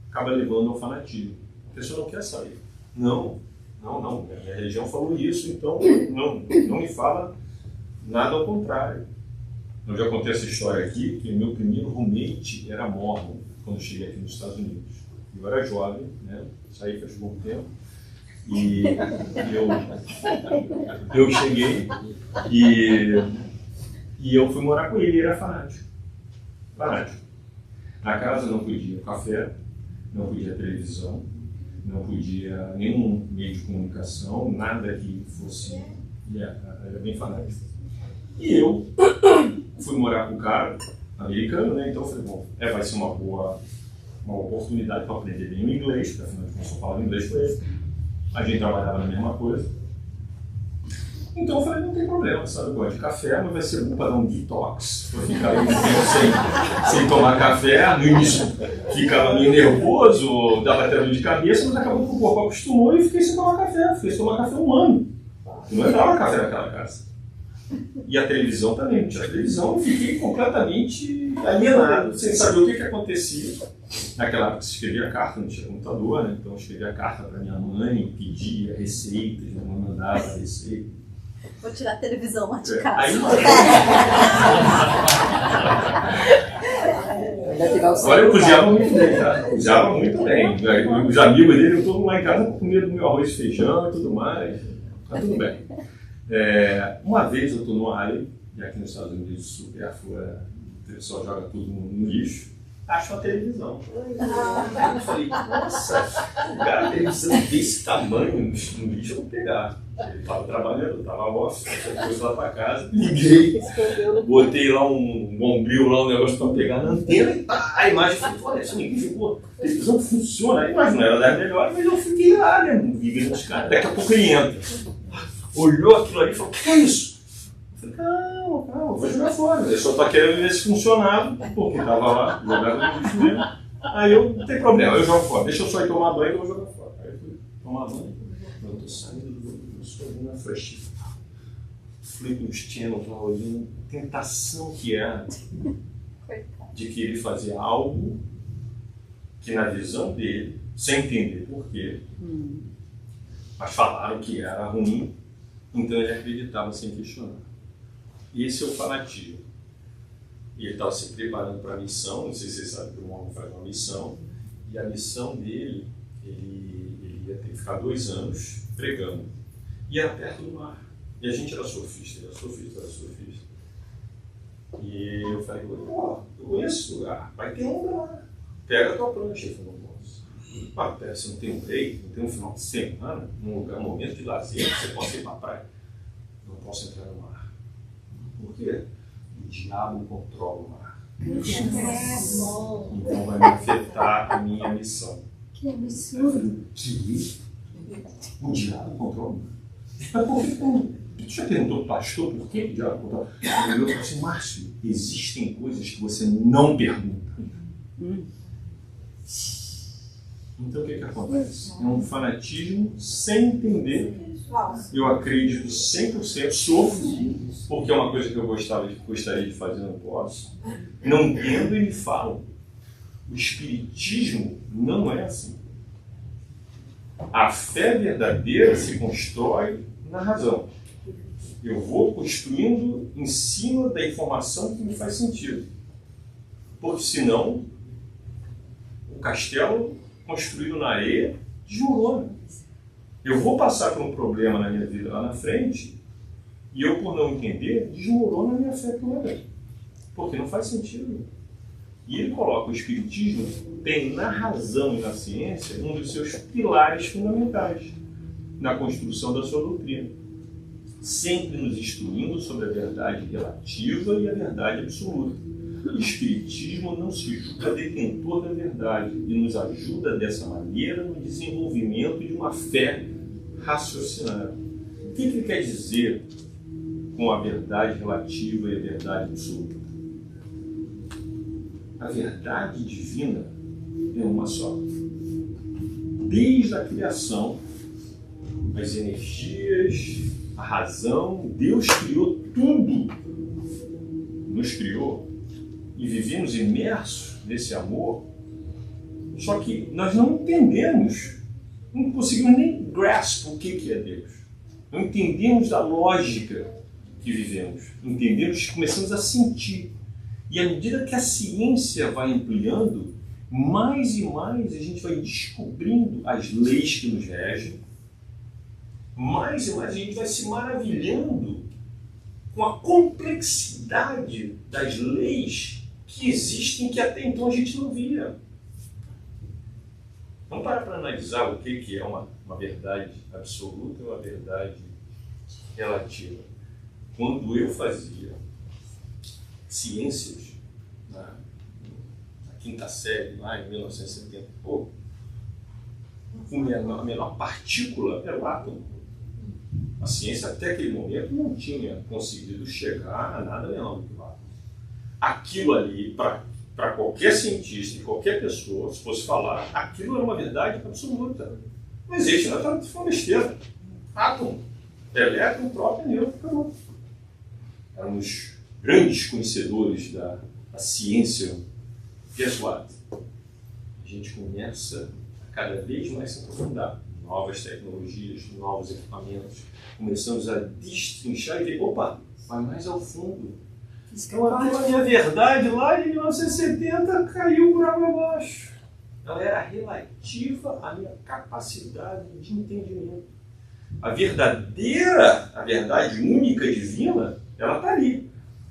acaba levando ao fanatismo. A pessoa não quer saber. Não, a religião falou isso, então não me fala nada ao contrário. Eu já contei essa história aqui, que meu primeiro roommate era mormon, quando eu cheguei aqui nos Estados Unidos. Eu era jovem, né? Saí faz pouco tempo. E eu cheguei e eu fui morar com ele, ele era fanático. Na casa não podia café, não podia televisão, não podia nenhum meio de comunicação, nada que fosse... Era bem fanático. E eu fui morar com um cara americano, né? Então eu falei, bom, vai ser uma oportunidade para aprender bem o inglês, porque afinal de contas eu falava inglês com ele. A gente trabalhava na mesma coisa. Então eu falei, não tem problema, sabe? Eu gosto de café, mas vai ser bom para dar um detox. Eu ficava sem tomar café, no início ficava meio nervoso, dava até dor de cabeça, mas acabou que o corpo acostumou e eu fiquei sem tomar café. Fiquei sem tomar café um ano. Eu não entrava café naquela casa. E a televisão também, não tinha televisão, eu fiquei completamente alienado, sem saber o que acontecia. Naquela época se escrevia carta, não tinha computador, né? Então eu escrevia carta para minha mãe, pedia receitas, minha mãe mandava receita. Vou tirar a televisão lá de casa. Aí, agora eu cozinhava muito bem, tá? Cozinhava muito bem. Os amigos dele, todo mundo lá em casa comendo meu arroz e feijão e tudo mais. Mas tudo bem. Uma vez eu estou numa área, e aqui nos Estados Unidos, supérflua, o pessoal joga tudo no lixo, acho uma televisão. Eu falei, nossa, a televisão desse tamanho no lixo eu vou pegar. Ele estava trabalhando, eu estava off, depois lá para casa, liguei, botei lá um bombril, lá um negócio para pegar na antena e a imagem falou, olha, isso ninguém ficou, a televisão funciona. A imagem não era das melhores, mas eu fiquei lá, né, ligando os caras. Daqui a pouco ele entra. Olhou aquilo ali e falou, o que é isso? Eu falei, calma, vou jogar fora. Eu só estou querendo ver se funcionava, porque estava lá, jogado no lixo mesmo. Aí eu não tem problema, eu jogo fora. Deixa eu só ir tomar banho que eu vou jogar fora. Aí eu fui tomar banho, eu estou saindo do estou na fresh. Fui nos channels lá olhando, tentação que era de querer fazer algo que na visão dele, sem entender por quê, mas falaram que era ruim. Então ele acreditava sem questionar. Esse é o fanatismo. E ele estava se preparando para a missão, não sei se vocês sabem que o homem faz uma missão, e a missão dele, ele ia ter que ficar 2 anos pregando. E era perto do mar. E a gente era surfista, ele era surfista. E eu falei, eu conheço esse lugar, vai ter onda lá. Pega a tua prancha. Ele falou, pera, você não tem um break, não tem um final de semana, um momento de lazer, você pode ir para a praia. Não posso entrar no mar. Por quê? O diabo controla o mar. Então vai me afetar a minha missão. Que absurdo. Que? O diabo controla o mar? Mas por que tu já perguntou, pastor, por que o diabo controla? Eu falei assim, Márcio, existem coisas que você não pergunta. Então o que acontece? É um fanatismo sem entender. Eu acredito 100%, sofro, porque é uma coisa que eu gostaria de fazer, não posso. Não entendo e me falam. O espiritismo não é assim. A fé verdadeira se constrói na razão. Eu vou construindo em cima da informação que me faz sentido. Porque senão, o castelo construído na areia desmorona. Eu vou passar por um problema na minha vida lá na frente e eu, por não entender, desmorono a minha fé toda. Porque não faz sentido. E ele coloca o espiritismo, tem na razão e na ciência um dos seus pilares fundamentais na construção da sua doutrina. Sempre nos instruindo sobre a verdade relativa e a verdade absoluta. O espiritismo não se julga detentor da verdade e nos ajuda dessa maneira no desenvolvimento de uma fé raciocinada. O que ele quer dizer com a verdade relativa e a verdade absoluta? A verdade divina é uma só. Desde a criação, as energias, a razão. Deus criou tudo, nos criou, e vivemos imersos nesse amor. Só que nós não entendemos, não conseguimos nem grasp o que é Deus. Não entendemos da lógica que vivemos. Entendemos, começamos a sentir. E à medida que a ciência vai ampliando, mais e mais a gente vai descobrindo as leis que nos regem, mais e mais a gente vai se maravilhando com a complexidade das leis que existem que até então a gente não via. Vamos parar para analisar o que é uma verdade absoluta e uma verdade relativa. Quando eu fazia ciências, na quinta série, lá em 1970, a menor partícula era o átomo. A ciência até aquele momento não tinha conseguido chegar a nada menor do que o átomo. Aquilo ali, para qualquer cientista e qualquer pessoa, se fosse falar, aquilo era uma verdade absoluta. Não existe, nós estamos falando besteira. Átomo, elétron, próprio, nêutron, acabou. Éramos grandes conhecedores da ciência. Guess what? A gente começa a cada vez mais se aprofundar. Novas tecnologias, novos equipamentos. Começamos a destrinchar e ver, opa, vai mais ao fundo. Então aquela minha verdade lá de 1970 caiu por água abaixo. Ela era relativa à minha capacidade de entendimento. A verdade única divina, ela está ali.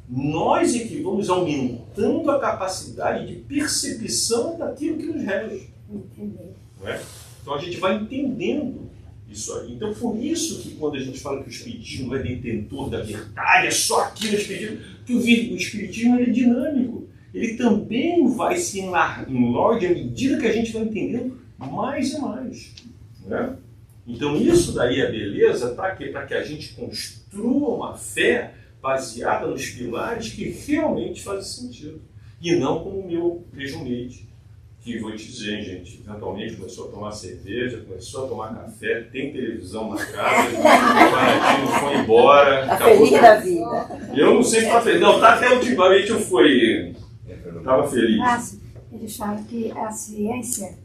Nós é que vamos aumentando a capacidade de percepção daquilo que nos rege. Não é? Então a gente vai entendendo isso aí. Então por isso que quando a gente fala que o Espiritismo é detentor da verdade, é só aquilo o Espiritismo, que o Espiritismo é dinâmico. Ele também vai se enlarge à medida que a gente vai entendendo mais e mais. Né? Então isso daí é beleza para quê? Para que a gente construa uma fé baseada nos pilares que realmente fazem sentido. E não como o meu rejumate, que vou te dizer, gente, eventualmente começou a tomar cerveja, começou a tomar café, tem televisão na casa, o Baratinho foi embora. Tá feliz da vida. Eu não sei se tá feliz. Não, tá até ultimamente eu fui. Estava feliz. Mas eles falam que a ciência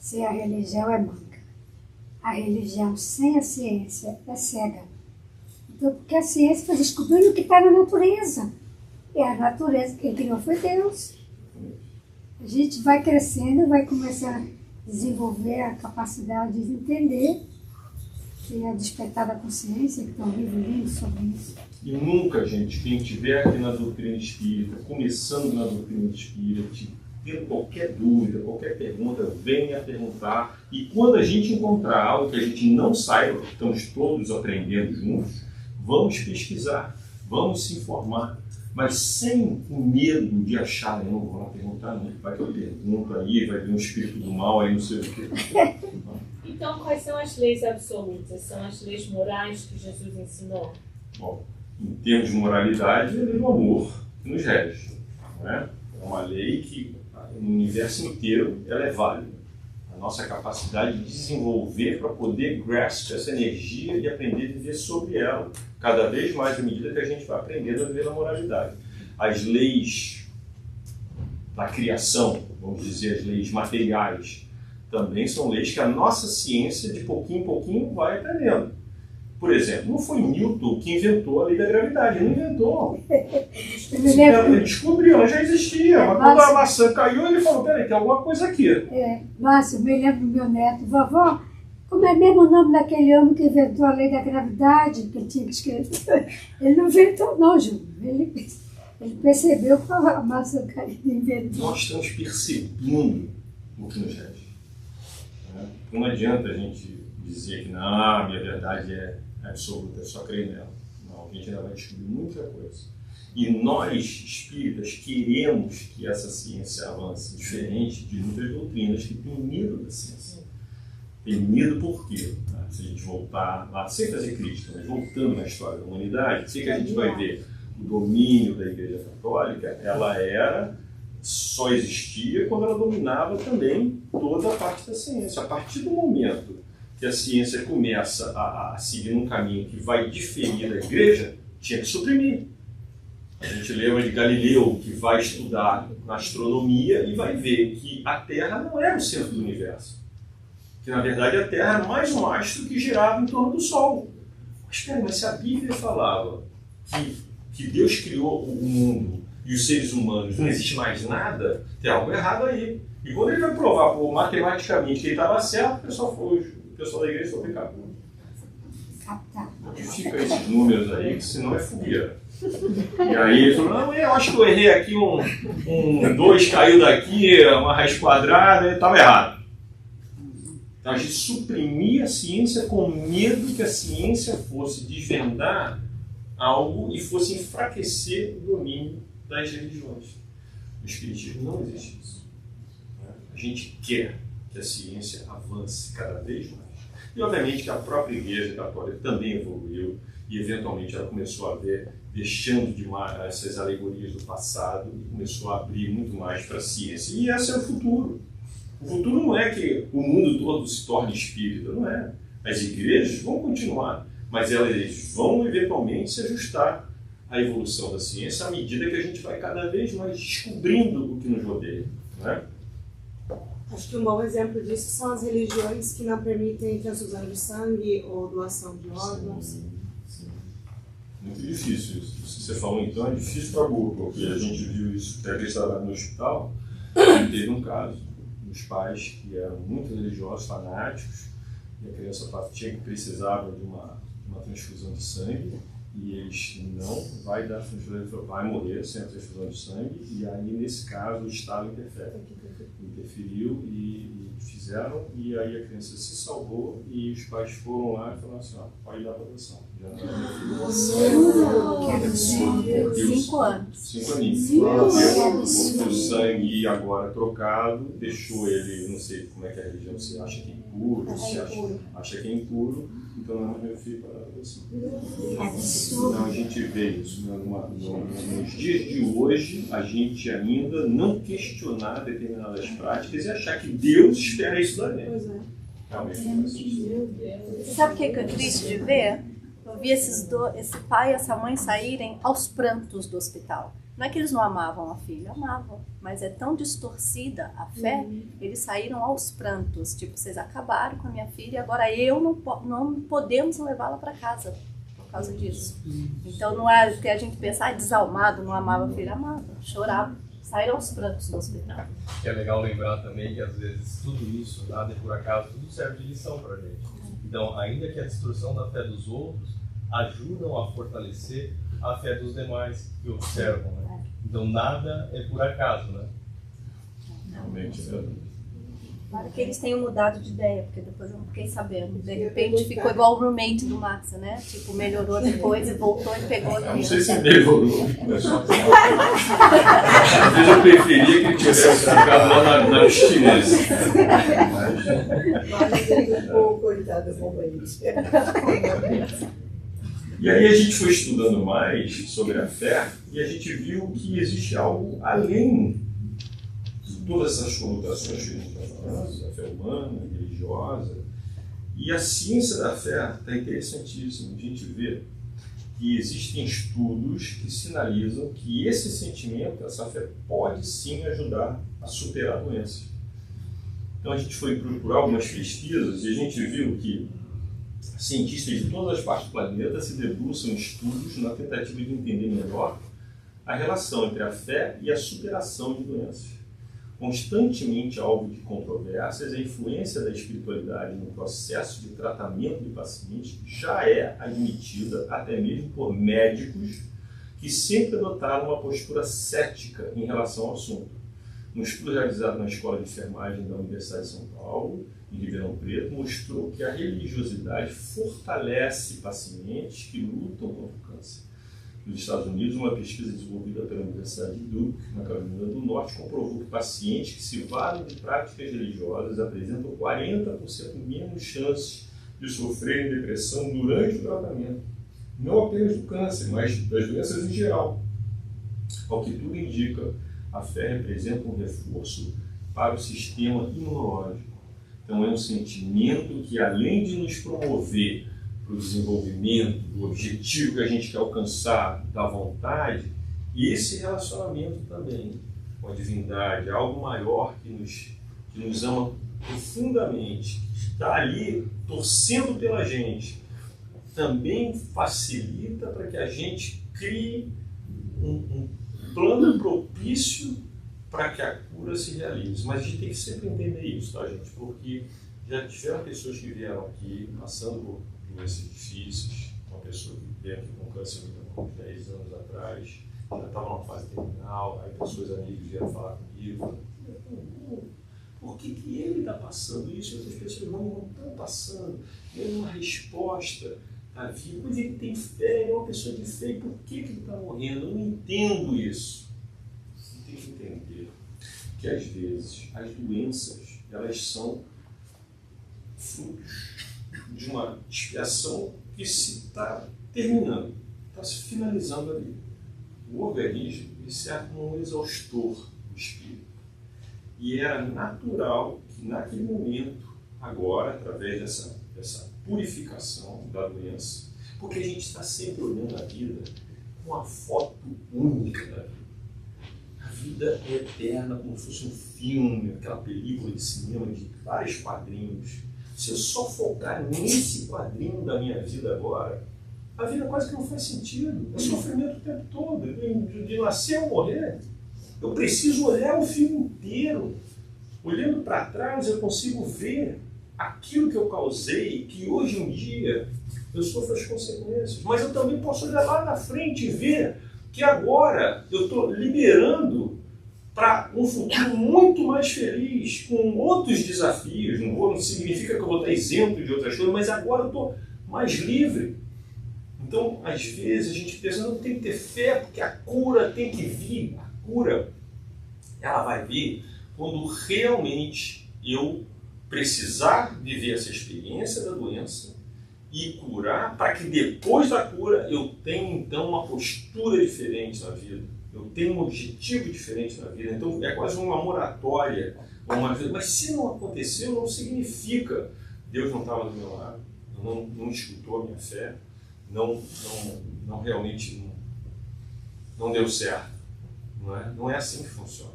sem a religião é manca. A religião sem a ciência é cega. Então, porque a ciência está descobrindo o que está na natureza. E a natureza, quem criou foi Deus. A gente vai crescendo, vai começar a desenvolver a capacidade de entender, que é a despertar da consciência, que tem um livro lindo sobre isso. E nunca, gente, quem estiver aqui na doutrina espírita, começando na doutrina espírita, tendo qualquer dúvida, qualquer pergunta, venha perguntar. E quando a gente encontrar algo que a gente não saiba, porque estamos todos aprendendo juntos, vamos pesquisar, vamos se informar. Mas sem o medo de achar, eu não vou lá perguntar, não. Vai ter pergunta aí, vai vir um espírito do mal aí, não sei o quê. Então, quais são as leis absolutas? São as leis morais que Jesus ensinou? Bom, em termos de moralidade, é a lei do amor que nos rege. Não é? É uma lei que, no universo inteiro, ela é válida. A nossa capacidade de desenvolver para poder grasp essa energia e aprender a viver sobre ela. Cada vez mais, à medida que a gente vai aprendendo a viver na moralidade. As leis da criação, vamos dizer, as leis materiais, também são leis que a nossa ciência, de pouquinho em pouquinho, vai aprendendo. Por exemplo, não foi Newton que inventou a lei da gravidade, ele não inventou. Ele descobriu, ela já existia, mas quando a maçã caiu, ele falou, peraí, tem alguma coisa aqui. Nossa, eu me lembro do meu neto, vovó, como é mesmo o nome daquele homem que inventou a lei da gravidade, que ele tinha que escrever? Ele não inventou não, Júlio. Ele percebeu que a maçã caiu e inventou. Nós estamos percebendo o que nos rege. Não adianta a gente dizer que não, minha verdade é absoluta, é só crer nela. Não, a gente ainda vai descobrir muita coisa. E nós, espíritas, queremos que essa ciência avance, diferente de muitas doutrinas que têm medo da ciência. Tem medo por quê? Se a gente voltar lá, sem fazer crítica, mas voltando na história da humanidade, o que a gente vai ver? O domínio da Igreja Católica, ela só existia quando ela dominava também toda a parte da ciência. A partir do momento que a ciência começa a seguir um caminho que vai diferir da igreja, tinha que suprimir. A gente lembra de Galileu, que vai estudar na astronomia e vai ver que a Terra não era o centro do universo. Que, na verdade, a Terra era mais um astro que girava em torno do Sol. Mas se a Bíblia falava que Deus criou o mundo e os seres humanos, não existe mais nada, tem algo errado aí. E quando ele vai provar matematicamente que ele estava certo, o pessoal da igreja falou: vem cá, modifica esses números aí, que senão é fogueira. E aí ele falou: não, eu acho que eu errei aqui, um 2 caiu daqui, uma raiz quadrada, estava errado. Então a gente suprimia a ciência com medo que a ciência fosse desvendar algo e fosse enfraquecer o domínio das religiões. No Espiritismo não existe isso. A gente quer que a ciência avance cada vez mais. E obviamente que a própria Igreja Católica também evoluiu e eventualmente ela começou a ver, deixando de essas alegorias do passado e começou a abrir muito mais para a ciência. E esse é o futuro. O futuro não é que o mundo todo se torne espírita, não é. As igrejas vão continuar, mas elas vão eventualmente se ajustar à evolução da ciência à medida que a gente vai cada vez mais descobrindo o que nos rodeia, não é? Acho que um bom exemplo disso são as religiões que não permitem transfusão de sangue ou doação de órgãos. Sim. Muito difícil isso. Se você falou então, é difícil para burro, porque a gente viu isso, até que estava no hospital, e teve um caso dos pais que eram muito religiosos, fanáticos, e a criança precisava de uma transfusão de sangue, e eles não vai dar transfusão, vai morrer sem a transfusão de sangue, e aí nesse caso o Estado interferiu e fizeram, e aí a criança se salvou e os pais foram lá e falaram assim: ó, pode dar proteção. Já não é meu filho. 5 anos. 5 aninhos. O sangue agora trocado, deixou ele, não sei como é que é a religião, você acha que é impuro, você acha que é impuro, então não é meu filho para dar proteção. Então a gente vê isso. Nos dias de hoje, a gente ainda não questionar determinadas práticas e achar que Deus espera isso da gente. Pois é. Realmente não é assim. Sabe o que é triste de ver? Eu vi esse pai e essa mãe saírem aos prantos do hospital. Não é que eles não amavam a filha, amavam, mas é tão distorcida a fé, eles saíram aos prantos. Tipo, vocês acabaram com a minha filha e agora não podemos levá-la para casa por causa disso. Então não é que a gente pensa, desalmado, não amava a filha, amava, chorava. Saíram aos prantos do hospital. É legal lembrar também que às vezes tudo isso, nada é por acaso, tudo serve de lição para a gente. Então, ainda que a distorção da fé dos outros ajudam a fortalecer a fé dos demais que observam, né? Então, nada é por acaso, né? Realmente é verdade. Claro que eles tenham mudado de ideia, porque depois eu não fiquei sabendo. De repente ficou igual o roommate do Max, né? Tipo, melhorou depois e voltou e pegou a Não criança. sei se melhorou, mas só às vezes eu preferia que ele tivesse ficado lá na abstinência. Coitado, companheiros. E aí a gente foi estudando mais sobre a fé e a gente viu que existe algo além de todas essas conotações que a gente está falando, a fé humana, a religiosa. E a ciência da fé está interessantíssima. A gente vê que existem estudos que sinalizam que esse sentimento, essa fé, pode sim ajudar a superar doenças. Então a gente foi procurar algumas pesquisas e a gente viu que cientistas de todas as partes do planeta se debruçam em estudos na tentativa de entender melhor a relação entre a fé e a superação de doenças. Constantemente alvo de controvérsias, a influência da espiritualidade no processo de tratamento de pacientes já é admitida até mesmo por médicos que sempre adotaram uma postura cética em relação ao assunto. Um estudo realizado na Escola de Enfermagem da Universidade de São Paulo, em Ribeirão Preto, mostrou que a religiosidade fortalece pacientes que lutam contra o câncer. Nos Estados Unidos, uma pesquisa desenvolvida pela Universidade de Duke, na Carolina do Norte, comprovou que pacientes que se valem de práticas religiosas apresentam 40% menos chances de sofrerem depressão durante o tratamento. Não apenas do câncer, mas das doenças em geral. Ao que tudo indica, a fé representa um reforço para o sistema imunológico, Então é um sentimento que, além de nos promover para o desenvolvimento, do objetivo que a gente quer alcançar, da vontade, e esse relacionamento também com a divindade, algo maior que nos ama profundamente, que está ali torcendo pela gente, também facilita para que a gente crie um plano propício para que a cura se realize. Mas a gente tem que sempre entender isso, tá, gente? Porque já tiveram pessoas que vieram aqui passando por doenças difíceis, uma pessoa que veio aqui com câncer há uns 10 anos atrás, já estava numa fase terminal, aí pessoas amigos vieram falar comigo, por que ele está passando isso e outras pessoas não estão passando? Ele é uma resposta à vida, mas ele tem fé, ele é uma pessoa de fé, e por que ele está morrendo? Eu não entendo isso. Você tem que entender que às vezes as doenças, elas são frutos de uma expiação que se está terminando, está se finalizando ali. O organismo serve como um exaustor do espírito. E era natural que naquele momento, agora, através dessa purificação da doença, porque a gente está sempre olhando a vida com uma foto única da vida. A vida é eterna, como se fosse um filme, aquela película de cinema de vários quadrinhos. Se eu só focar nesse quadrinho da minha vida agora, a vida quase que não faz sentido. É sofrimento o tempo todo, de nascer ou morrer. Eu preciso olhar o filme inteiro. Olhando para trás, eu consigo ver aquilo que eu causei, que hoje em dia eu sofro as consequências. Mas eu também posso olhar lá na frente e ver que agora eu estou liberando para um futuro muito mais feliz, com outros desafios. Não significa que eu vou estar isento de outras coisas, mas agora eu estou mais livre. Então, às vezes, a gente pensa, não, tem que ter fé, porque a cura tem que vir. A cura, ela vai vir quando realmente eu precisar viver essa experiência da doença e curar, para que depois da cura eu tenha, então, uma postura diferente na vida. Eu tenho um objetivo diferente na vida. Então, é quase uma moratória. Mas se não aconteceu, não significa Deus não estava do meu lado, não escutou a minha fé, não realmente não deu certo. Não é assim que funciona.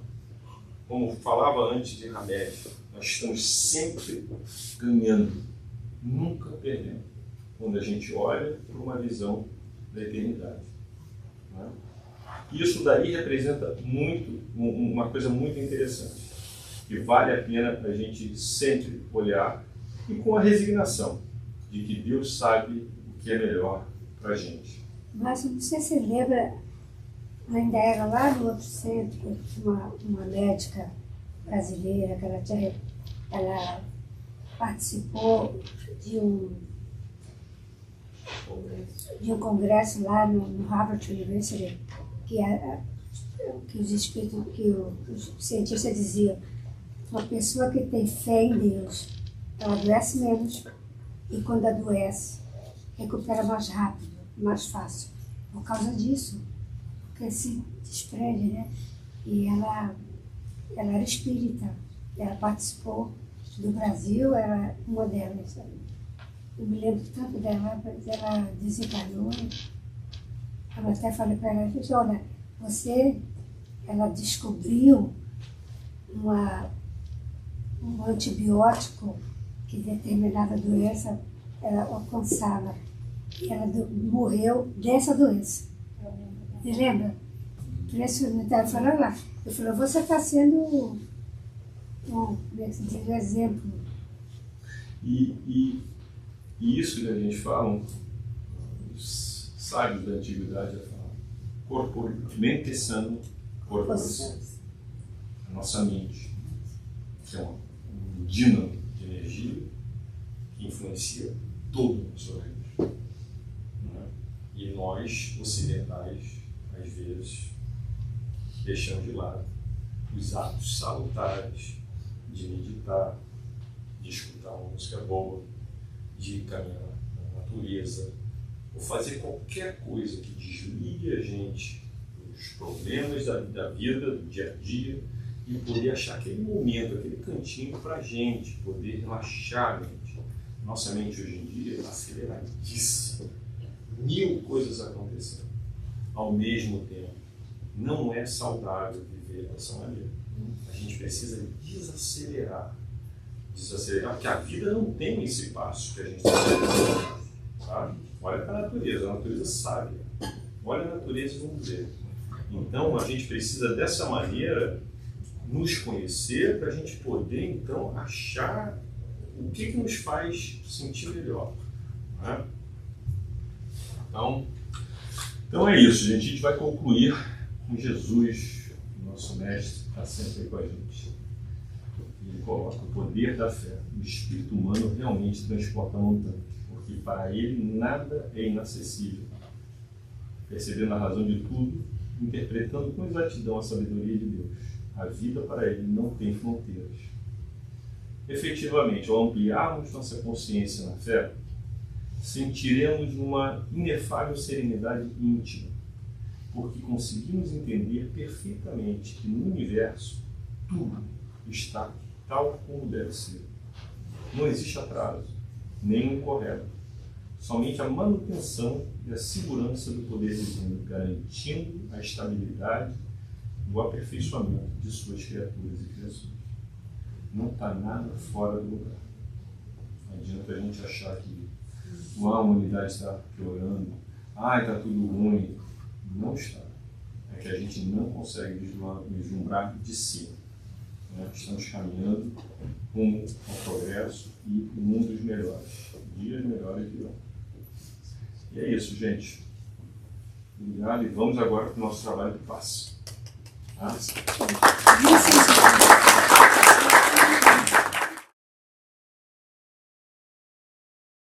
Como falava antes de Hamed, nós estamos sempre ganhando, nunca perdendo, quando a gente olha para uma visão da eternidade. Não é? Isso daí representa uma coisa muito interessante, que vale a pena a gente sempre olhar e com a resignação de que Deus sabe o que é melhor para a gente. Mas não sei se você lembra, ainda era lá no outro centro, uma médica brasileira, que ela participou de um congresso lá no Harvard University, que os cientistas diziam, uma pessoa que tem fé em Deus, ela adoece menos, e quando adoece, recupera mais rápido, mais fácil, por causa disso, porque se desprende, né? E ela era espírita, ela participou do Brasil, era uma delas. Eu me lembro tanto dela, ela desencarnou. Eu até falei para ela, gente, olha, ela descobriu um antibiótico que determinada doença ela alcançava. E ela morreu dessa doença. Você lembra? Ela falou lá. Eu falei, você está sendo um exemplo. E isso que a gente fala, os sábios da antiguidade já falam, mente sano, corpo sano. A nossa mente, que é um dínamo de energia que influencia todo o nosso organismo. E nós, ocidentais, às vezes, deixamos de lado os atos salutares de meditar, de escutar uma música boa, de caminhar na natureza, ou fazer qualquer coisa que desligue a gente dos problemas da vida, do dia a dia, e poder achar aquele momento, aquele cantinho para a gente, poder relaxar a mente. Nossa mente hoje em dia está aceleradíssima, 1000 coisas acontecendo ao mesmo tempo. Não é saudável viver dessa maneira. A gente precisa desacelerar, porque a vida não tem esse passo que a gente está fazendo. Tá? Olha para a natureza sabe. Olha a natureza e vamos ver. Então a gente precisa dessa maneira nos conhecer para a gente poder então achar o que nos faz sentir melhor. Né? Então é isso, gente. A gente vai concluir com Jesus, nosso mestre, que está sempre aí com a gente. Ele coloca o poder da fé. O espírito humano realmente transporta montanhas, porque para ele nada é inacessível. Percebendo a razão de tudo, interpretando com exatidão a sabedoria de Deus, a vida para ele não tem fronteiras. Efetivamente, ao ampliarmos nossa consciência na fé, sentiremos uma inefável serenidade íntima, porque conseguimos entender perfeitamente que no universo tudo está tal como deve ser. Não existe atraso, nem incorreto, somente a manutenção e a segurança do poder divino, garantindo a estabilidade e o aperfeiçoamento de suas criaturas e criações. Não está nada fora do lugar. Não adianta a gente achar que a humanidade está piorando, está tudo ruim. Não está. É que a gente não consegue vislumbrar de cima. Né? Estamos caminhando rumo ao progresso e um mundo melhores. Dias melhores virão. E é isso, gente. Obrigado e vamos agora para o nosso trabalho de passe. Tá?